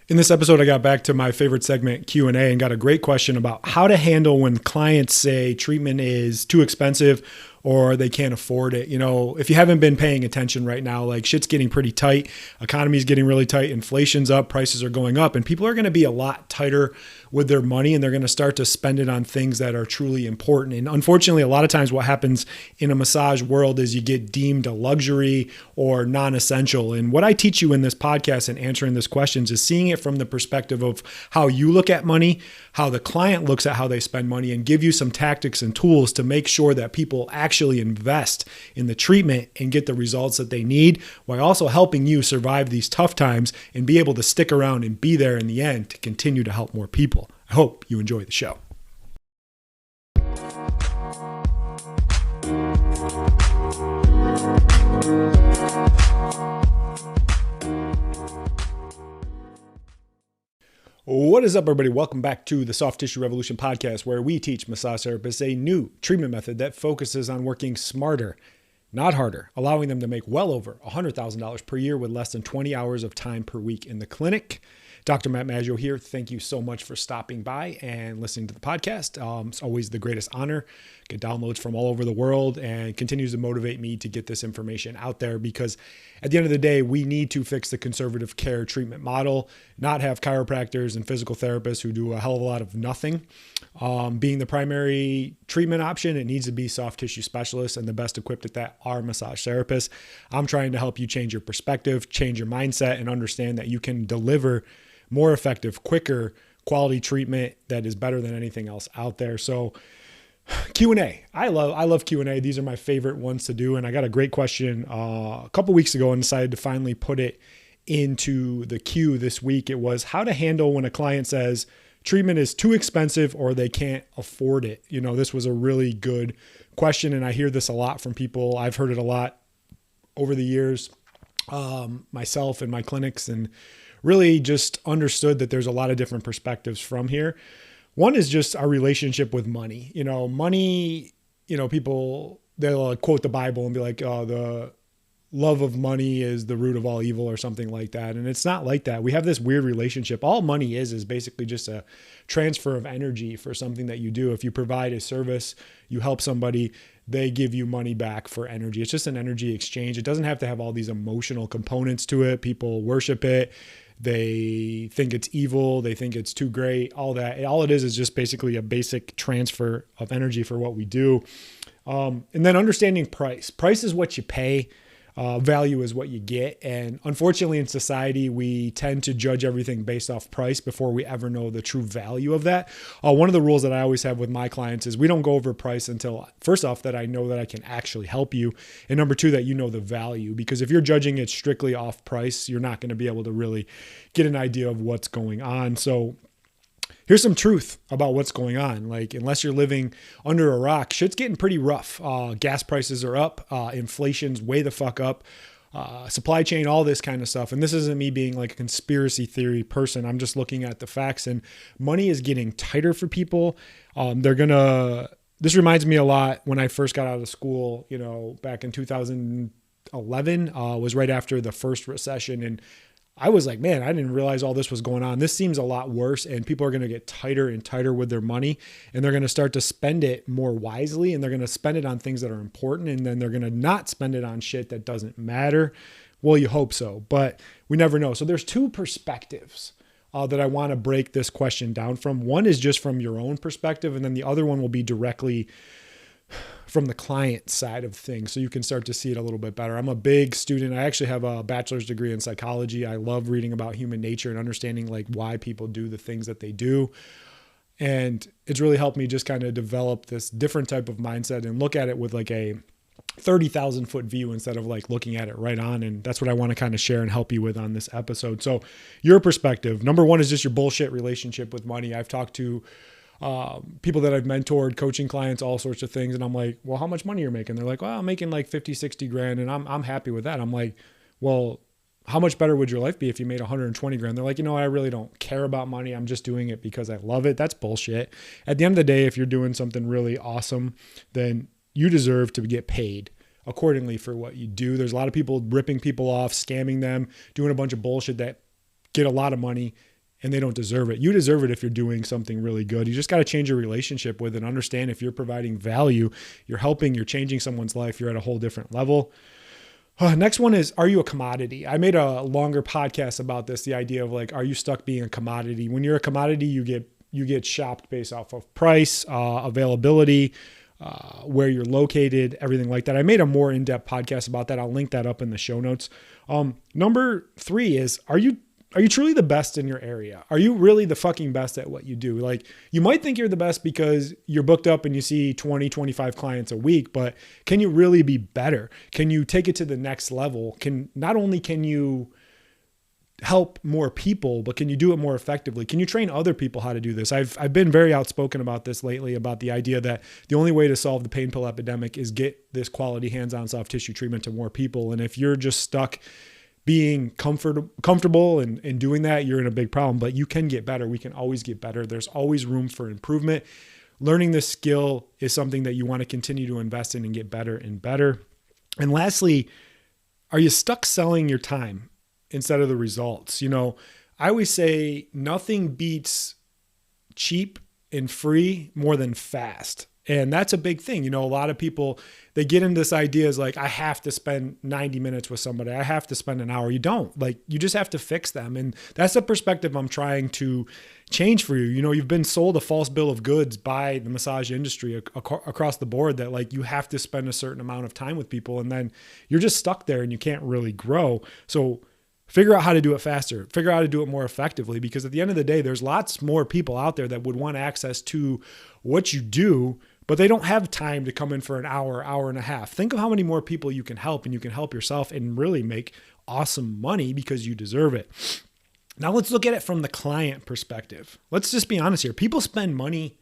In this episode, I got back to my favorite segment, Q&A, and got a great question about how to handle when clients say treatment is too expensive or they can't afford it. You know, if you haven't been paying attention right now, like shit's getting pretty tight. Economy's getting really tight. Inflation's up. Prices are going up. And people are going to be a lot tighter with their money, and they're going to start to spend it on things that are truly important. And unfortunately, a lot of times what happens in a massage world is you get deemed a luxury or non-essential. And what I teach you in this podcast and answering these questions is seeing it from the perspective of how you look at money, how the client looks at how they spend money, and give you some tactics and tools to make sure that people actually invest in the treatment and get the results that they need, while also helping you survive these tough times and be able to stick around and be there in the end to continue to help more people. I hope you enjoy the show. What is up, everybody? Welcome back to the Soft Tissue Revolution podcast, where we teach massage therapists a new treatment method that focuses on working smarter, not harder, allowing them to make well over $100,000 per year with less than 20 hours of time per week in the clinic. Dr. Matt Maggio here. Thank you so much for stopping by and listening to the podcast. It's always the greatest honor. Get downloads from all over the world and continues to motivate me to get this information out there, because at the end of the day, we need to fix the conservative care treatment model, not have chiropractors and physical therapists who do a hell of a lot of nothing. Being the primary treatment option, it needs to be soft tissue specialists, and the best equipped at that are massage therapists. I'm trying to help you change your perspective, change your mindset, and understand that you can deliver more effective, quicker, quality treatment that is better than anything else out there. So Q&A. I love Q&A. These are my favorite ones to do. And I got a great question a couple weeks ago and decided to finally put it into the queue this week. It was how to handle when a client says treatment is too expensive or they can't afford it. You know, this was a really good question, and I hear this a lot from people. I've heard it a lot over the years, myself and my clinics, and really just understood that there's a lot of different perspectives from here. One is just our relationship with money. You know, money, people, they'll quote the Bible and be like, oh, the love of money is the root of all evil or something like that. And it's not like that. We have this weird relationship. All money is basically just a transfer of energy for something that you do. If you provide a service, you help somebody, they give you money back for energy. It's just an energy exchange. It doesn't have to have all these emotional components to it. People worship it. They think it's evil. They think it's too great. All that. All it is just basically a basic transfer of energy for what we do. And then understanding price. Price is what you pay. Value is what you get. And unfortunately in society, we tend to judge everything based off price before we ever know the true value of that. One of the rules that I always have with my clients is we don't go over price until, first off, that I know that I can actually help you. And number two, that you know the value, because if you're judging it strictly off price, you're not going to be able to really get an idea of what's going on. So here's some truth about what's going on. Like, unless you're living under a rock, shit's getting pretty rough. Gas prices are up. Inflation's way the fuck up. Supply chain, all this kind of stuff. And this isn't me being like a conspiracy theory person. I'm just looking at the facts, and money is getting tighter for people. This reminds me a lot when I first got out of school, back in 2011, was right after the first recession. And I was like, man, I didn't realize all this was going on. This seems a lot worse, and people are going to get tighter and tighter with their money, and they're going to start to spend it more wisely, and they're going to spend it on things that are important, and then they're going to not spend it on shit that doesn't matter. Well, you hope so, but we never know. So there's two perspectives that I want to break this question down from. One is just from your own perspective, and then the other one will be directly from the client side of things, so you can start to see it a little bit better. I'm a big student. I actually have a bachelor's degree in psychology. I love reading about human nature and understanding like why people do the things that they do. And it's really helped me just kind of develop this different type of mindset and look at it with like a 30,000 foot view instead of like looking at it right on. And that's what I want to kind of share and help you with on this episode. So your perspective, number one, is just your bullshit relationship with money. I've talked to people that I've mentored, coaching clients, all sorts of things. And I'm like, well, how much money you're making? They're like, well, I'm making like 50, 60 grand. And I'm happy with that. I'm like, well, how much better would your life be if you made 120 grand? They're like, I really don't care about money. I'm just doing it because I love it. That's bullshit. At the end of the day, if you're doing something really awesome, then you deserve to get paid accordingly for what you do. There's a lot of people ripping people off, scamming them, doing a bunch of bullshit that get a lot of money, and they don't deserve it. You deserve it if you're doing something really good. You just got to change your relationship with it and understand if you're providing value, you're helping, you're changing someone's life, you're at a whole different level. Next one is, are you a commodity? I made a longer podcast about this, the idea of like, are you stuck being a commodity? When you're a commodity, you get shopped based off of price, availability, where you're located, everything like that. I made a more in-depth podcast about that. I'll link that up in the show notes. Number 3 is, are you truly the best in your area? Are you really the fucking best at what you do? Like, you might think you're the best because you're booked up and you see 20, 25 clients a week, but can you really be better? Can you take it to the next level? Not only can you help more people, but can you do it more effectively? Can you train other people how to do this? I've been very outspoken about this lately, about the idea that the only way to solve the pain pill epidemic is get this quality hands-on soft tissue treatment to more people. And if you're just stuck being comfortable and doing that, you're in a big problem. But you can get better. We can always get better. There's always room for improvement. Learning this skill is something that you want to continue to invest in and get better and better. And lastly, are you stuck selling your time instead of the results? You know, I always say nothing beats cheap and free more than fast. And that's a big thing. You know, a lot of people, they get into this idea is like, I have to spend 90 minutes with somebody. I have to spend an hour. You don't. Like, you just have to fix them. And that's the perspective I'm trying to change for you. You know, you've been sold a false bill of goods by the massage industry across the board that like you have to spend a certain amount of time with people, and then you're just stuck there and you can't really grow. So figure out how to do it faster, figure out how to do it more effectively, because at the end of the day, there's lots more people out there that would want access to what you do, but they don't have time to come in for an hour, hour and a half. Think of how many more people you can help, and you can help yourself and really make awesome money because you deserve it. Now let's look at it from the client perspective. Let's just be honest here. People spend money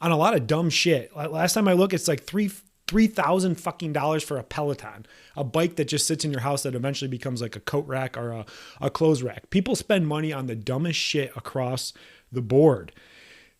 on a lot of dumb shit. Last time I looked, it's like $3,000 fucking dollars for a Peloton, a bike that just sits in your house that eventually becomes like a coat rack or a clothes rack. People spend money on the dumbest shit across the board.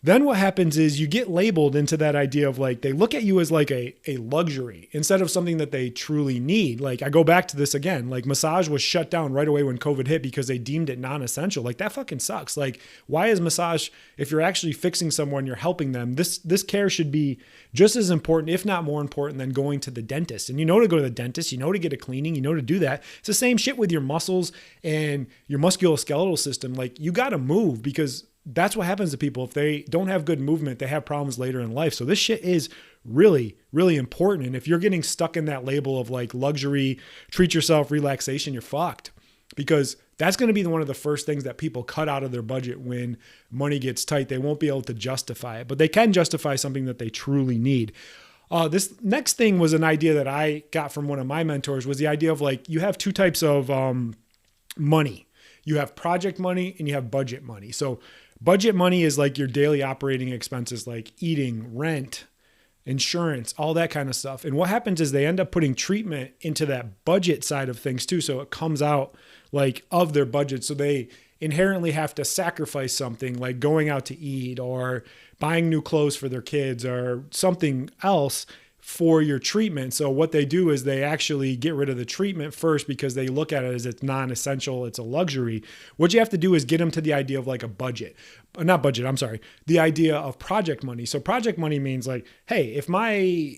Then what happens is you get labeled into that idea of like, they look at you as like a luxury instead of something that they truly need. Like, I go back to this again, like massage was shut down right away when COVID hit because they deemed it non-essential. Like, that fucking sucks. Like, why is massage, if you're actually fixing someone, you're helping them, this care should be just as important, if not more important, than going to the dentist. And you know to go to the dentist, you know to get a cleaning, you know to do that. It's the same shit with your muscles and your musculoskeletal system. Like, you got to move, because that's what happens to people. If they don't have good movement, they have problems later in life. So this shit is really, really important. And if you're getting stuck in that label of like luxury, treat yourself, relaxation, you're fucked, because that's going to be one of the first things that people cut out of their budget when money gets tight. They won't be able to justify it, but they can justify something that they truly need. This next thing was an idea that I got from one of my mentors, was the idea of like, you have two types of money. You have project money and you have budget money. So budget money is like your daily operating expenses, like eating, rent, insurance, all that kind of stuff. And what happens is they end up putting treatment into that budget side of things too. So it comes out like of their budget. So they inherently have to sacrifice something like going out to eat or buying new clothes for their kids or something else for your treatment. So what they do is they actually get rid of the treatment first because they look at it as it's non-essential, it's a luxury. What you have to do is get them to the idea of like a the idea of project money. So project money means like, hey, if my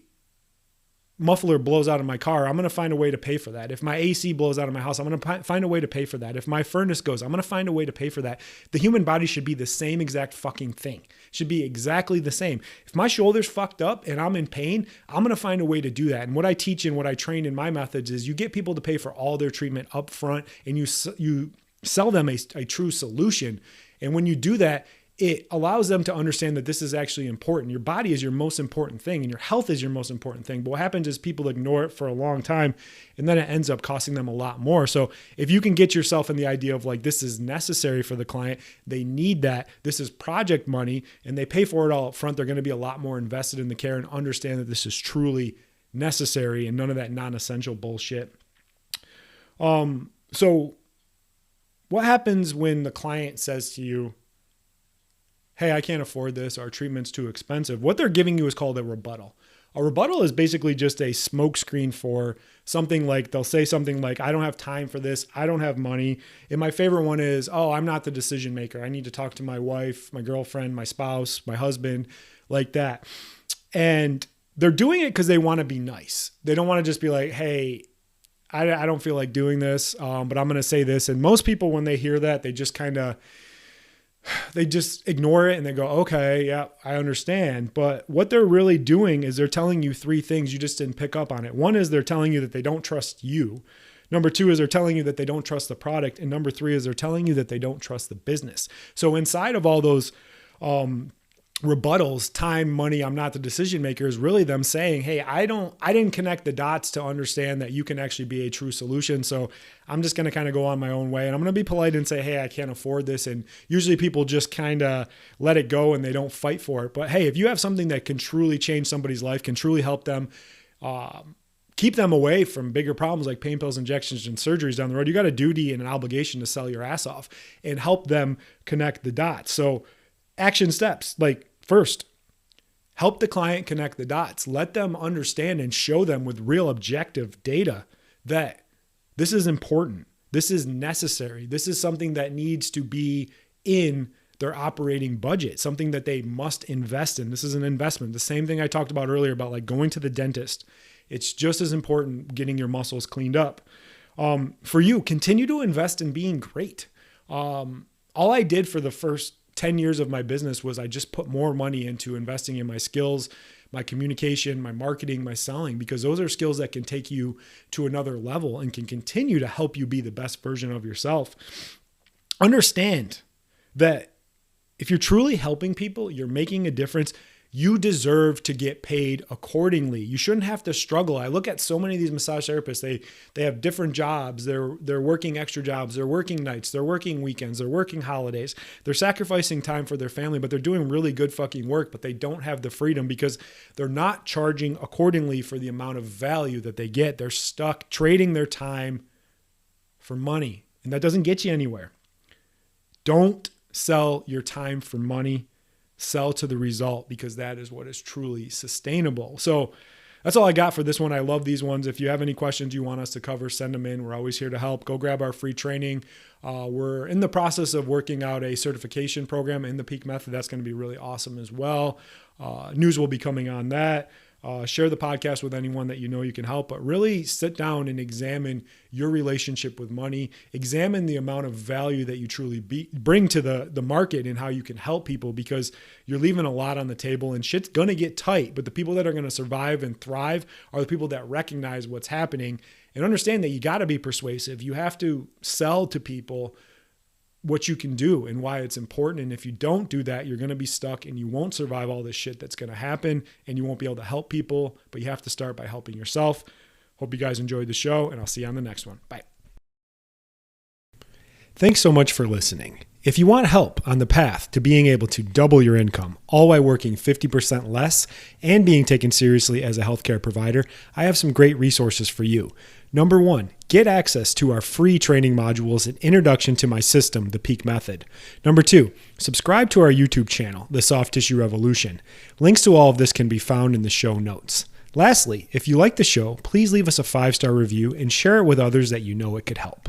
muffler blows out of my car, I'm going to find a way to pay for that. If my AC blows out of my house, I'm going to find a way to pay for that. If my furnace goes, I'm going to find a way to pay for that. The human body should be the same exact fucking thing. It should be exactly the same. If my shoulder's fucked up and I'm in pain, I'm going to find a way to do that. And what I teach and what I train in my methods is you get people to pay for all their treatment up front, and you sell them a true solution. And when you do that, it allows them to understand that this is actually important. Your body is your most important thing, and your health is your most important thing. But what happens is people ignore it for a long time, and then it ends up costing them a lot more. So if you can get yourself in the idea of like, this is necessary for the client, they need that, this is project money, and they pay for it all up front, they're going to be a lot more invested in the care and understand that this is truly necessary and none of that non-essential bullshit. So what happens when the client says to you, hey, I can't afford this, our treatment's too expensive? What they're giving you is called a rebuttal. A rebuttal is basically just a smokescreen for something like, they'll say something like, I don't have time for this. I don't have money. And my favorite one is, oh, I'm not the decision maker. I need to talk to my wife, my girlfriend, my spouse, my husband, like that. And they're doing it because they want to be nice. They don't want to just be like, hey, I don't feel like doing this, but I'm going to say this. And most people, when they hear that, they just ignore it and they go, okay, yeah, I understand. But what they're really doing is they're telling you three things. You just didn't pick up on it. One is they're telling you that they don't trust you. Number two is they're telling you that they don't trust the product. And number three is they're telling you that they don't trust the business. So inside of all those rebuttals, time, money, I'm not the decision maker, is really them saying, hey, I didn't connect the dots to understand that you can actually be a true solution. So I'm just going to kind of go on my own way, and I'm going to be polite and say, hey, I can't afford this. And usually people just kind of let it go and they don't fight for it. But hey, if you have something that can truly change somebody's life, can truly help them, keep them away from bigger problems like pain pills, injections, and surgeries down the road, you got a duty and an obligation to sell your ass off and help them connect the dots. So action steps, like, first, help the client connect the dots. Let them understand and show them with real objective data that this is important. This is necessary. This is something that needs to be in their operating budget, something that they must invest in. This is an investment. The same thing I talked about earlier about like going to the dentist. It's just as important getting your muscles cleaned up. For you, continue to invest in being great. All I did for the first 10 years of my business was I just put more money into investing in my skills, my communication, my marketing, my selling, because those are skills that can take you to another level and can continue to help you be the best version of yourself. Understand that if you're truly helping people, you're making a difference, you deserve to get paid accordingly. You shouldn't have to struggle. I look at so many of these massage therapists, they have different jobs. They're working extra jobs. They're working nights. They're working weekends. They're working holidays. They're sacrificing time for their family, but they're doing really good fucking work, but they don't have the freedom because they're not charging accordingly for the amount of value that they get. They're stuck trading their time for money, and that doesn't get you anywhere. Don't sell your time for money. Sell to the result, because that is what is truly sustainable. So that's all I got for this one. I love these ones. If you have any questions you want us to cover, send them in. We're always here to help. Go grab our free training. We're in the process of working out a certification program in the Peak Method. That's going to be really awesome as well. News will be coming on that. Share the podcast with anyone that you know you can help, but really sit down and examine your relationship with money. Examine the amount of value that you truly bring to the market and how you can help people, because you're leaving a lot on the table and shit's going to get tight. But the people that are going to survive and thrive are the people that recognize what's happening and understand that you got to be persuasive. You have to sell to people what you can do and why it's important. And if you don't do that, you're going to be stuck and you won't survive all this shit that's going to happen, and you won't be able to help people, but you have to start by helping yourself. Hope you guys enjoyed the show, and I'll see you on the next one. Bye. Thanks so much for listening. If you want help on the path to being able to double your income, all while working 50% less and being taken seriously as a healthcare provider, I have some great resources for you. Number one, get access to our free training modules and introduction to my system, the Peak Method. Number two, subscribe to our YouTube channel, The Soft Tissue Revolution. Links to all of this can be found in the show notes. Lastly, if you like the show, please leave us a 5-star review and share it with others that you know it could help.